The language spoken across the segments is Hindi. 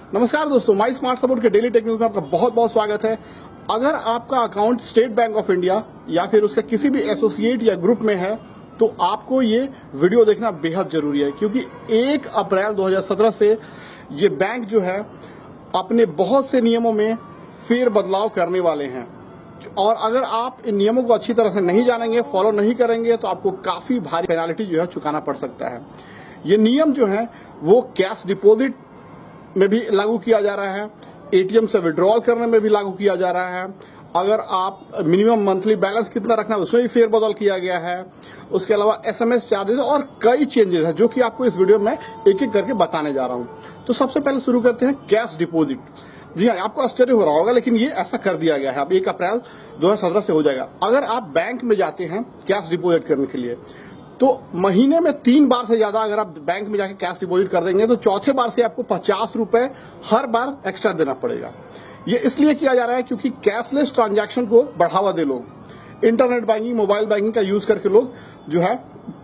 नमस्कार दोस्तों, माई स्मार्ट सपोर्ट के डेली टेक न्यूज में आपका बहुत बहुत स्वागत है। अगर आपका account state bank of India या फिर उसके किसी भी एसोसिएट या ग्रुप में है तो आपको ये वीडियो देखना बेहद जरूरी है, क्योंकि 1 अप्रैल 2017 से ये बैंक जो है अपने बहुत से नियमों में फेर बदलाव करने वाले हैं। और अगर आप इन नियमों को अच्छी तरह से नहीं जानेंगे, फॉलो नहीं करेंगे तो आपको काफी भारी पेनाल्टी जो है चुकाना पड़ सकता है। ये नियम जो है वो कैश डिपॉजिट में भी लागू किया जा रहा है, एटीएम से विड्रॉल करने में भी लागू किया जा रहा है। अगर आप मिनिमम मंथली बैलेंस कितना रखना है उसमें भी फेरबदल किया गया है। उसके अलावा एसएमएस चार्जेस और कई चेंजेस हैं जो कि आपको इस वीडियो में एक एक करके बताने जा रहा हूं। तो सबसे पहले शुरू करते हैं कैश डिपॉजिट। जी हाँ, आपको आश्चर्य हो रहा होगा, लेकिन ये ऐसा कर दिया गया है, अब 1 अप्रैल 2017 से हो जाएगा। अगर आप बैंक में जाते हैं कैश डिपॉजिट करने के लिए तो महीने में 3 बार से ज्यादा अगर आप बैंक में जाके कैश डिपॉजिट कर देंगे तो चौथे बार से आपको 50 रुपए हर बार एक्स्ट्रा देना पड़ेगा। ये इसलिए किया जा रहा है क्योंकि कैशलेस ट्रांजैक्शन को बढ़ावा दे लोग, इंटरनेट बैंकिंग, मोबाइल बैंकिंग का यूज करके लोग जो है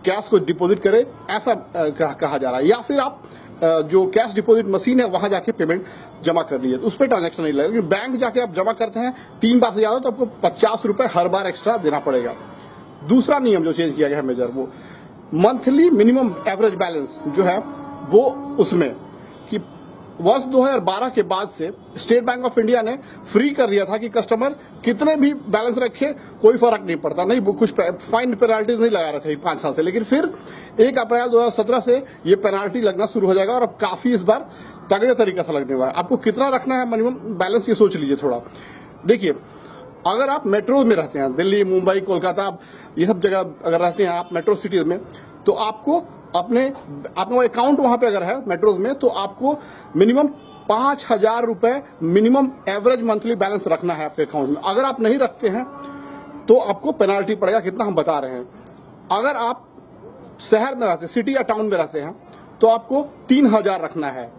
कैश को डिपॉजिट करें, ऐसा कहा जा रहा है। या फिर आप जो कैश डिपॉजिट मशीन है वहां जाके पेमेंट जमा कर लीजिए, तो उस पर ट्रांजैक्शन नहीं लगेगा। लेकिन बैंक जाके आप जमा करते हैं 3 बार से ज्यादा तो आपको 50 रुपए हर बार एक्स्ट्रा देना पड़ेगा। दूसरा नियम जो चेंज किया गया है मेजर, वो मंथली मिनिमम एवरेज बैलेंस जो है वो उसमें कि वर्ष 2012 के बाद से स्टेट बैंक ऑफ इंडिया ने फ्री कर दिया था कि कस्टमर कितने भी बैलेंस रखे कोई फर्क नहीं पड़ता, नहीं कुछ फाइन पेनाल्टी नहीं लगा रहे थे 5 साल से। लेकिन फिर 1 अप्रैल 2017 से ये पेनाल्टी लगना शुरू हो जाएगा और अब काफी इस बार तगड़े तरीके से लगने वाला है। आपको कितना रखना है मिनिमम बैलेंस ये सोच लीजिए थोड़ा। देखिए, अगर आप मेट्रो में रहते हैं, दिल्ली, मुंबई, कोलकाता, ये सब जगह अगर रहते हैं आप मेट्रो सिटीज में, तो आपको अपना अकाउंट वहां पे अगर है मेट्रोज में तो आपको मिनिमम 5,000 रुपए मिनिमम एवरेज मंथली बैलेंस रखना है आपके अकाउंट में। अगर आप नहीं रखते हैं तो आपको पेनाल्टी पड़ेगा, कितना हम बता रहे हैं। अगर आप शहर में रहते हैं, सिटी या टाउन में रहते हैं, तो आपको 3,000 रखना है।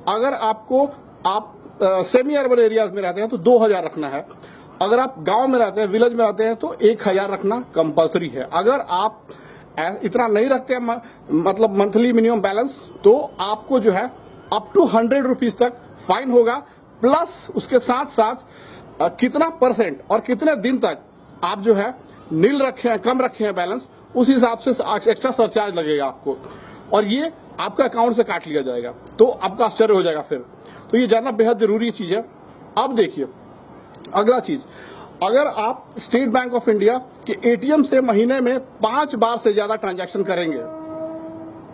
अगर आप सेमी अर्बन एरियाज में रहते हैं तो 2,000 रखना है। अगर आप गांव में रहते हैं, विलेज में रहते हैं, तो 1,000 रखना कंपलसरी है। अगर आप इतना नहीं रखते हैं मतलब मंथली मिनिमम बैलेंस, तो आपको जो है अप टू 100 रुपीज तक फाइन होगा। प्लस उसके साथ साथ कितना परसेंट और कितने दिन तक आप जो है नील रखे हैं, कम रखे हैं बैलेंस, उस हिसाब से एक्स्ट्रा सरचार्ज लगेगा आपको, और ये आपका अकाउंट से काट लिया जाएगा। तो आपका आश्चर्य हो जाएगा फिर। तो ये जानना बेहद जरूरी चीज है। अब देखिए अगला चीज, अगर आप स्टेट बैंक ऑफ इंडिया के एटीएम से महीने में 5 बार से ज्यादा ट्रांजैक्शन करेंगे,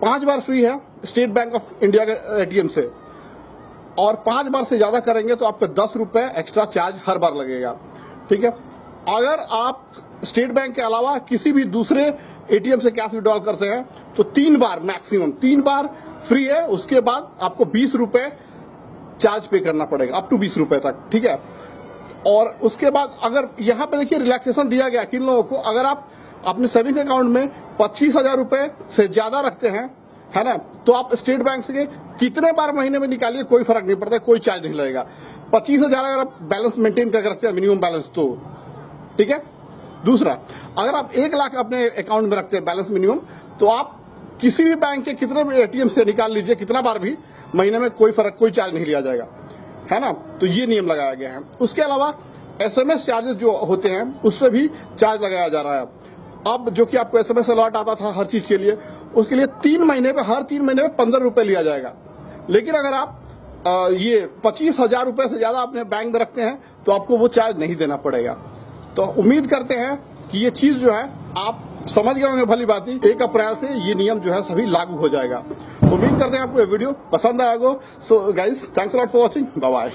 5 बार फ्री है स्टेट बैंक ऑफ इंडिया के एटीएम से, और 5 बार से ज्यादा करेंगे तो आपको 10 रुपए एक्स्ट्रा चार्ज हर बार लगेगा। ठीक है। अगर आप स्टेट बैंक के अलावा किसी भी दूसरे एटीएम से कैश विड्रॉल करते हैं तो 3 बार मैक्सिमम 3 बार फ्री है, उसके बाद आपको 20 रुपए चार्ज पे करना पड़ेगा, अप टू 20 रुपए तक। ठीक है। और उसके बाद अगर यहाँ पे देखिए रिलैक्सेशन दिया गया किन लोगों को, अगर आप अपने सेविंग अकाउंट में 25,000 रुपए से ज्यादा रखते हैं, है ना, तो आप स्टेट बैंक से कितने बार महीने में निकालिए कोई फर्क नहीं पड़ता, कोई चार्ज नहीं लगेगा। 25,000 अगर आप बैलेंस मेंटेन करके रखते हैं मिनिमम बैलेंस, तो ठीक है। दूसरा, अगर आप 1 लाख अपने अकाउंट में रखते हैं बैलेंस मिनिमम, तो आप किसी भी बैंक के कितने भी एटीएम से निकाल लीजिए, कितना बार भी, महीने में कोई चार्ज नहीं लिया जाएगा, है ना। तो ये नियम लगाया गया है। उसके अलावा एसएमएस चार्जेस जो होते हैं उस पर भी चार्ज लगाया जा रहा है अब, जो कि आपको एसएमएस अलर्ट आता था हर चीज के लिए, उसके लिए 3 महीने पे, हर 3 महीने में 15 रुपए लिया जाएगा। लेकिन अगर आप ये 25,000 रुपए से ज्यादा अपने बैंक में रखते हैं तो आपको वो चार्ज नहीं देना पड़ेगा। तो उम्मीद करते हैं कि ये चीज जो है आप समझ गए होंगे भली बात ही। 1 अप्रैल से ये नियम जो है सभी लागू हो जाएगा। उम्मीद करते हैं आपको ये वीडियो पसंद आएगा। So guys, thanks a lot for watching, bye bye.